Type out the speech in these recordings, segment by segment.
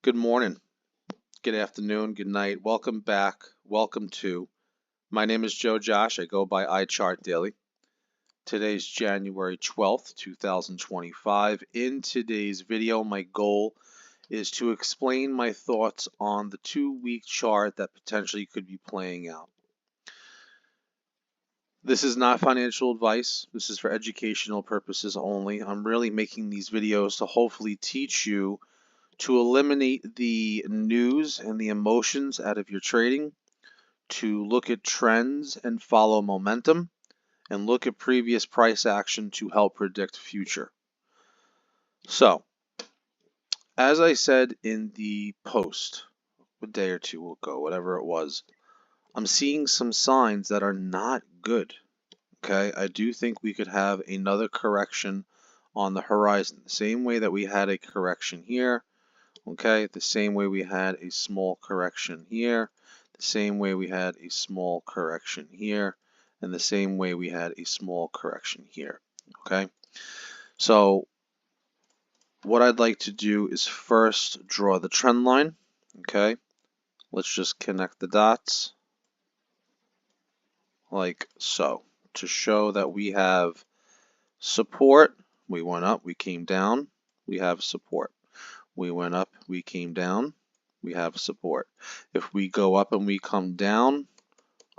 Good morning, good afternoon, good night. Welcome back. Welcome to. My name is Joe Josh. I go by iChart Daily. Today's January 12th, 2025. In today's video, my goal is to explain my thoughts on the 2-week chart that potentially could be playing out. This is not financial advice. This is for educational purposes only. I'm really making these videos to hopefully teach you to eliminate the news and the emotions out of your trading, to look at trends and follow momentum, and look at previous price action to help predict future. So, as I said in the post a day or two ago, whatever it was, I'm seeing some signs that are not good. Okay, I do think we could have another correction on the horizon, the same way that we had a correction here. Okay, the same way we had a small correction here, the same way we had a small correction here, and the same way we had a small correction here. Okay, so what I'd like to do is first draw the trend line. Okay, let's just connect the dots like so to show that we have support. We went up, we came down, we have support. We went up, we came down, we have support. If we go up and we come down,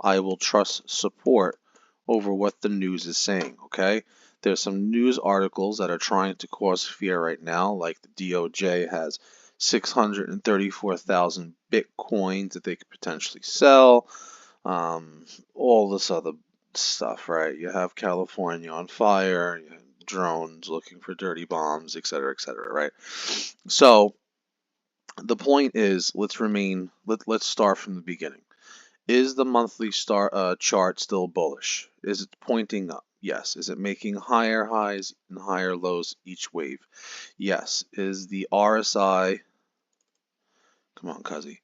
I will trust support over what the news is saying, okay? There's some news articles that are trying to cause fear right now, like the DOJ has 634,000 Bitcoins that they could potentially sell, all this other stuff, right? You have California on fire, you have drones looking for dirty bombs, etc., right? So the point is, let's start from the beginning. Is the monthly chart still bullish? Is it pointing up? Yes. Is it making higher highs and higher lows each wave? Yes. Is the RSI, come on, Cuzzy,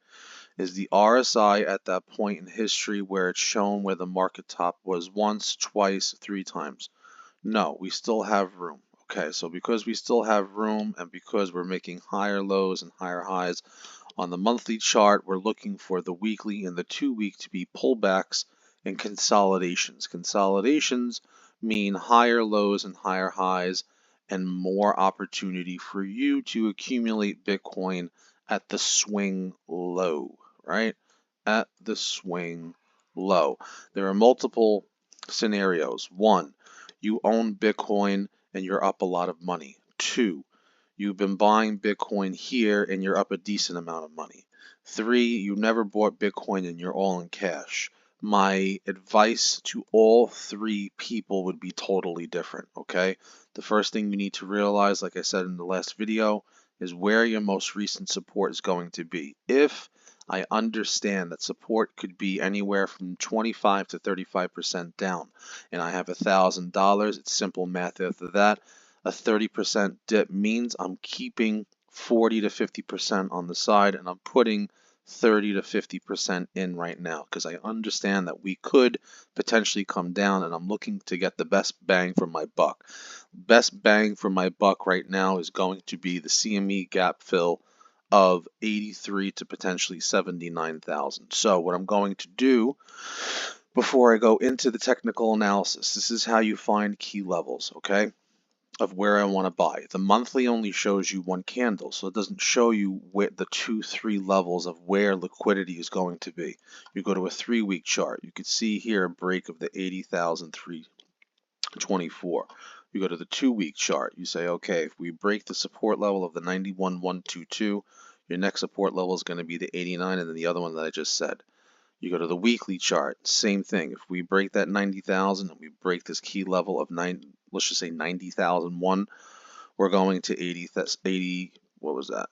is the RSI at that point in history where it's shown where the market top was once, twice, 3 times? No, we still have room. Okay, so because we still have room and because we're making higher lows and higher highs on the monthly chart, we're looking for the weekly and the 2-week to be pullbacks and consolidations. Consolidations mean higher lows and higher highs and more opportunity for you to accumulate Bitcoin at the swing low, right? At the swing low. There are multiple scenarios. 1, you own Bitcoin and you're up a lot of money. 2, you've been buying Bitcoin here and you're up a decent amount of money. 3, you never bought Bitcoin and you're all in cash. My advice to all 3 people would be totally different, okay? The first thing you need to realize, like I said in the last video, is where your most recent support is going to be. If I understand that support could be anywhere from 25 to 35% down, and I have $1,000, it's simple math after that. A 30% dip means I'm keeping 40 to 50% on the side, and I'm putting 30 to 50% in right now because I understand that we could potentially come down, and I'm looking to get the best bang for my buck. Best bang for my buck right now is going to be the CME gap fill of 83 to potentially 79,000. So what I'm going to do before I go into the technical analysis, this is how you find key levels, okay, of where I want to buy. The monthly only shows you one candle, so it doesn't show you where the 2-3 levels of where liquidity is going to be. You go to a 3-week chart, you can see here a break of the 80,324. You go to the 2-week chart, you say, okay, if we break the support level of the 91,122, your next support level is going to be the 89, and then the other one that I just said. You go to the weekly chart, same thing. If we break that 90,000 and we break this key level of let's just say 90,001, we're going to 80, what was that?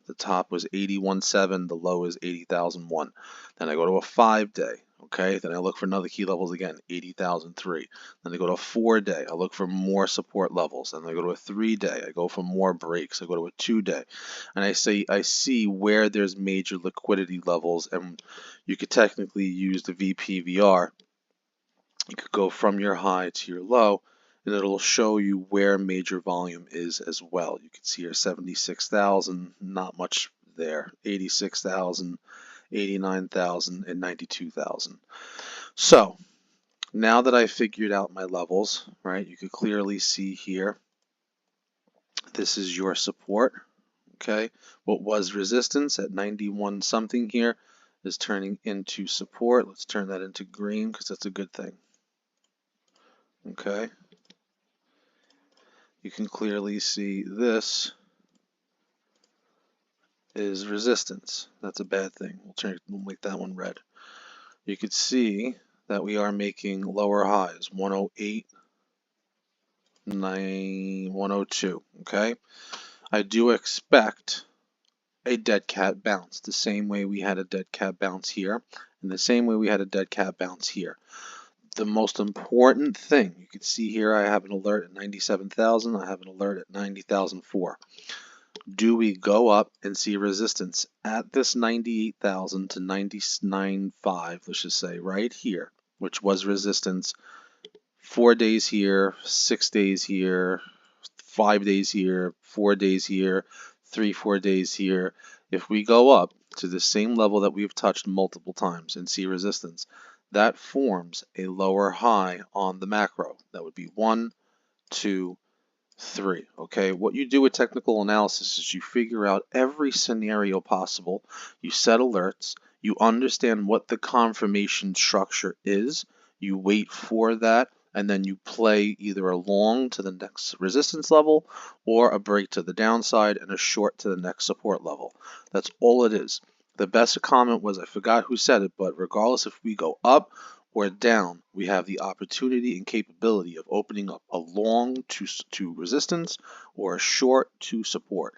The top was 81.7, the low is 80,001. Then I go to a 5-day, okay? Then I look for another key levels again, 80,003. Then I go to a 4-day, I look for more support levels. Then I go to a 3-day, I go for more breaks. I go to a 2-day, and I see where there's major liquidity levels, and you could technically use the VPVR. You could go from your high to your low, and it'll show you where major volume is as well. You can see here 76,000, not much there, 86,000, 89,000, and 92,000. So now that I figured out my levels, right, you could clearly see here, this is your support, okay? What was resistance at 91 something here is turning into support. Let's turn that into green because that's a good thing, okay? You can clearly see this is resistance. That's a bad thing. We'll make that one red. You could see that we are making lower highs, 108, 102, okay? I do expect a dead cat bounce, the same way we had a dead cat bounce here, and the same way we had a dead cat bounce here. The most important thing, you can see here I have an alert at 97,000, I have an alert at 90,004. Do we go up and see resistance at this 98,000 to 99.5, let's just say right here, which was resistance 4 days here, 6 days here, 5 days here, 4 days here, 3-4 days here. If we go up to the same level that we've touched multiple times and see resistance, that forms a lower high on the macro. That would be 1, 2, 3. Okay, what you do with technical analysis is you figure out every scenario possible, you set alerts, you understand what the confirmation structure is, you wait for that, and then you play either a long to the next resistance level or a break to the downside and a short to the next support level. That's all it is. The best comment was, I forgot who said it, but regardless if we go up or down, we have the opportunity and capability of opening up a long to resistance or a short to support.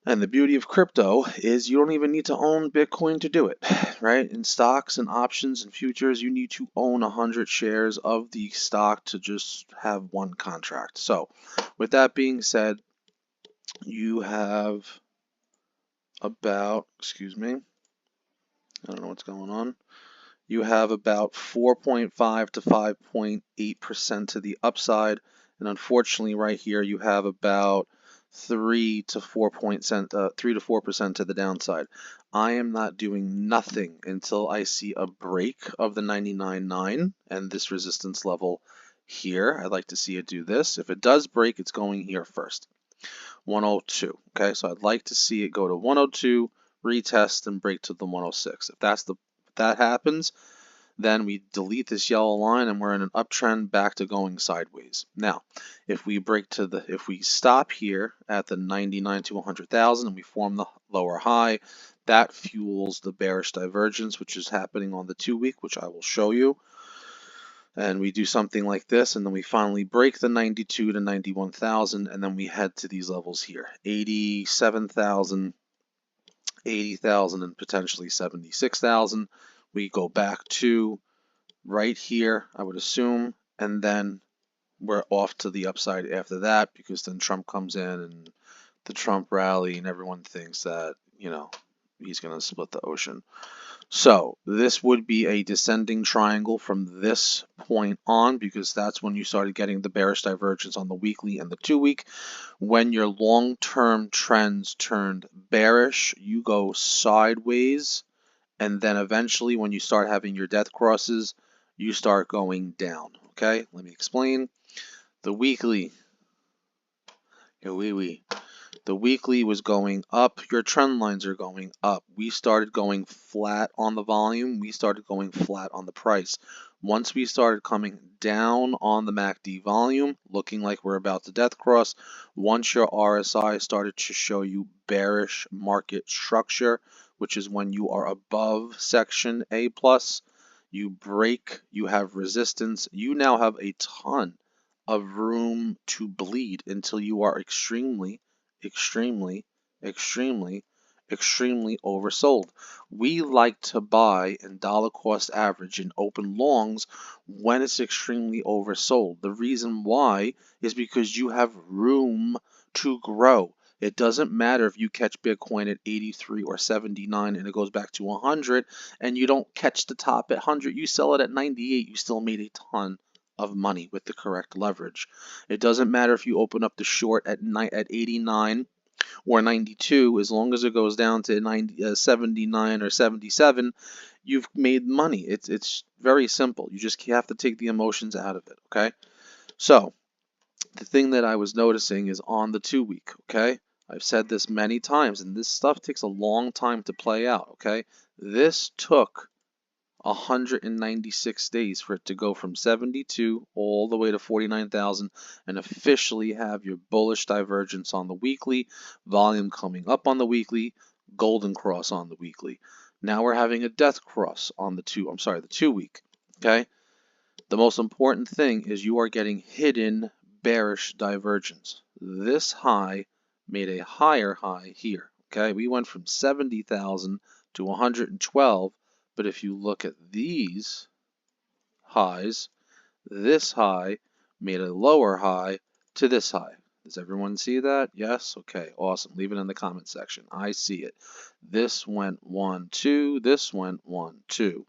And the beauty of crypto is you don't even need to own Bitcoin to do it, right? In stocks and options and futures, you need to own 100 shares of the stock to just have one contract. So with that being said, you have about, excuse me, I don't know what's going on. You have about 4.5 to 5.8% to the upside, and unfortunately right here you have about 3 to 4% to the downside. I am not doing nothing until I see a break of the 99.9 and this resistance level here. I'd like to see it do this. If it does break, it's going here first. 102. Okay, so I'd like to see it go to 102, retest, and break to the 106. If that happens, then we delete this yellow line and we're in an uptrend back to going sideways. Now, if we stop here at the 99 to 100,000 and we form the lower high, that fuels the bearish divergence, which is happening on the 2-week, which I will show you. And we do something like this, and then we finally break the 92 to 91,000, and then we head to these levels here, 87,000, 80,000, and potentially 76,000. We go back to right here, I would assume, and then we're off to the upside after that, because then Trump comes in and the Trump rally, and everyone thinks that, you know, he's going to split the ocean. So this would be a descending triangle from this point on, because that's when you started getting the bearish divergence on the weekly and the 2-week. When your long-term trends turned bearish, you go sideways, and then eventually when you start having your death crosses, you start going down. Okay, let me explain. The weekly, the weekly was going up, your trend lines are going up. We started going flat on the volume, we started going flat on the price. Once we started coming down on the MACD volume, looking like we're about to death cross, once your RSI started to show you bearish market structure, which is when you are above section A+, you break, you have resistance, you now have a ton of room to bleed until you are extremely oversold. We like to buy and dollar cost average and open longs when it's extremely oversold. The reason why is because you have room to grow. It doesn't matter if you catch Bitcoin at 83 or 79 and it goes back to 100 and you don't catch the top at 100, you sell it at 98, you still made a ton of money with the correct leverage. It doesn't matter if you open up the short at 89 or 92, as long as it goes down to 79 or 77, you've made money. It's very simple. You just have to take the emotions out of it, okay? So, the thing that I was noticing is on the 2-week, okay? I've said this many times, and this stuff takes a long time to play out, okay? This took 196 days for it to go from 72 all the way to 49,000 and officially have your bullish divergence on the weekly, volume coming up on the weekly, golden cross on the weekly. Now we're having a death cross on the 2-week, okay? The most important thing is you are getting hidden bearish divergence. This high made a higher high here, okay? We went from 70,000 to 112, but if you look at these highs, this high made a lower high to this high. Does everyone see that? Yes? Okay, awesome. Leave it in the comment section. I see it. This went 1, 2. This went 1, 2.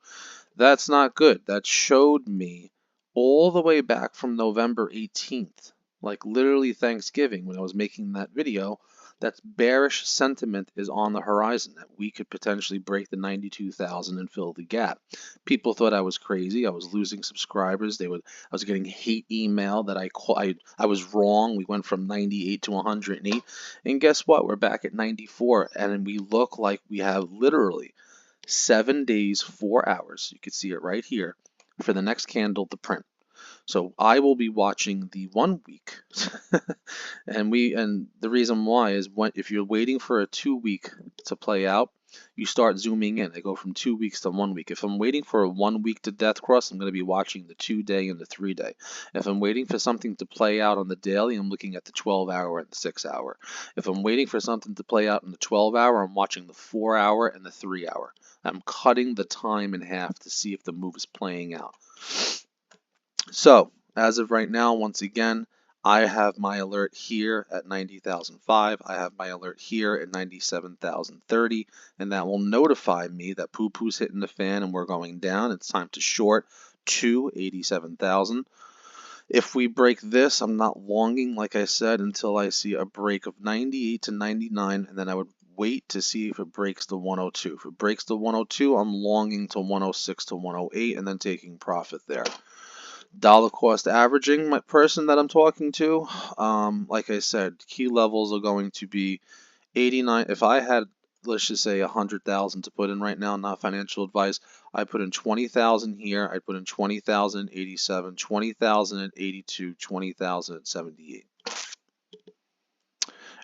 That's not good. That showed me all the way back from November 18th, like literally Thanksgiving when I was making that video, that bearish sentiment is on the horizon, that we could potentially break the 92,000 and fill the gap. People thought I was crazy. I was losing subscribers. I was getting hate email that I was wrong. We went from 98 to 108. And guess what? We're back at 94, and we look like we have literally 7 days, 4 hours. You can see it right here for the next candle to print. So I will be watching the 1 week, and the reason why is if you're waiting for a 2-week to play out, you start zooming in. They go from 2 weeks to 1 week. If I'm waiting for a 1 week to death cross, I'm going to be watching the 2-day and the 3-day. If I'm waiting for something to play out on the daily, I'm looking at the 12-hour and the 6-hour. If I'm waiting for something to play out in the 12-hour, I'm watching the 4-hour and the 3-hour. I'm cutting the time in half to see if the move is playing out. So, as of right now, once again, I have my alert here at 90,005. I have my alert here at 97,030, and that will notify me that poo-poo's hitting the fan and we're going down. It's time to short to 87,000. If we break this, I'm not longing, like I said, until I see a break of 98 to 99, and then I would wait to see if it breaks the 102. If it breaks the 102, I'm longing to 106 to 108 and then taking profit there. Dollar cost averaging, my person that I'm talking to, like I said, key levels are going to be 89. If I had, let's just say, 100,000 to put in right now, not financial advice, I put in 20,000 here. I put in 20,000 at 87, 20,000 at 82, 20,000 at 78.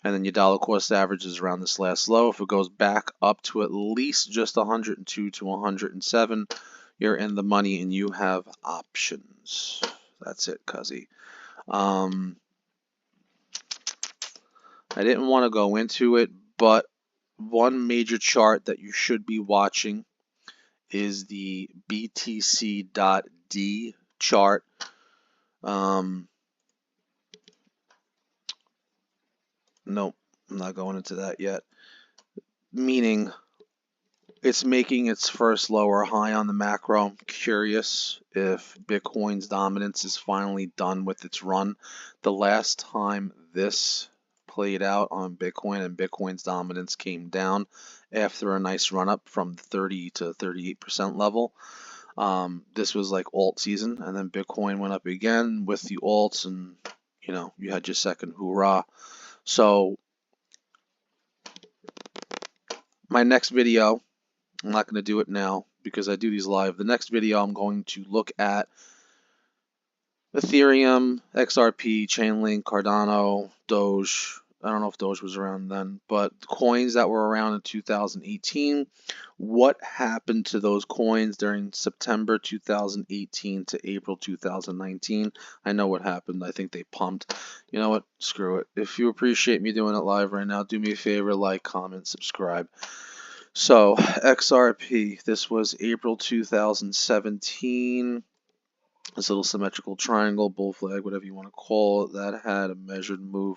And then your dollar cost average is around this last low. If it goes back up to at least just 102 to 107, you're in the money and you have options. That's it, cuzzy. I didn't want to go into it, but one major chart that you should be watching is the BTC.D chart. Nope, I'm not going into that yet. Meaning, it's making its first lower high on the macro. I'm curious if Bitcoin's dominance is finally done with its run. The last time this played out on Bitcoin and Bitcoin's dominance came down after a nice run up from 30 to 38% level. This was like alt season, and then Bitcoin went up again with the alts, and you had your second hoorah. So my next video, I'm not going to do it now because I do these live. The next video, I'm going to look at Ethereum, XRP, Chainlink, Cardano, Doge. I don't know if Doge was around then, but coins that were around in 2018. What happened to those coins during September 2018 to April 2019? I know what happened. I think they pumped. You know what? Screw it. If you appreciate me doing it live right now, do me a favor, like, comment, subscribe. So, XRP, this was April 2017. This little symmetrical triangle, bull flag, whatever you want to call it, that had a measured move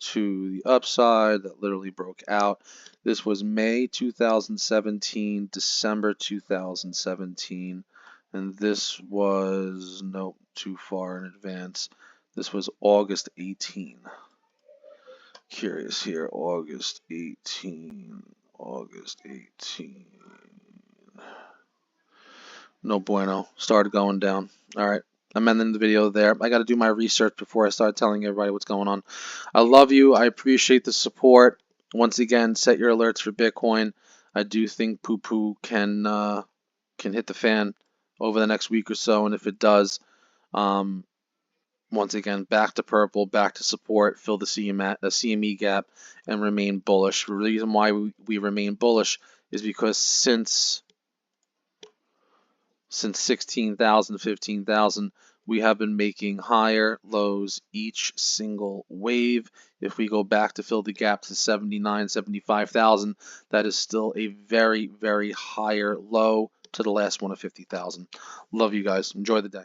to the upside that literally broke out. This was May 2017, December 2017, and this was, nope, too far in advance. This was August 18. Curious here. August 18. August 18. No bueno. Started going down. All right. I'm ending the video there. I got to do my research before I start telling everybody what's going on. I love you. I appreciate the support. Once again, set your alerts for Bitcoin. I do think poo-poo can hit the fan over the next week or so, and if it does, um, once again, back to purple, back to support, fill the CME gap, and remain bullish. The reason why we remain bullish is because since 16,000, 15,000, we have been making higher lows each single wave. If we go back to fill the gap to 79, 75,000, that is still a very, very higher low to the last one of 50,000. Love you guys. Enjoy the day.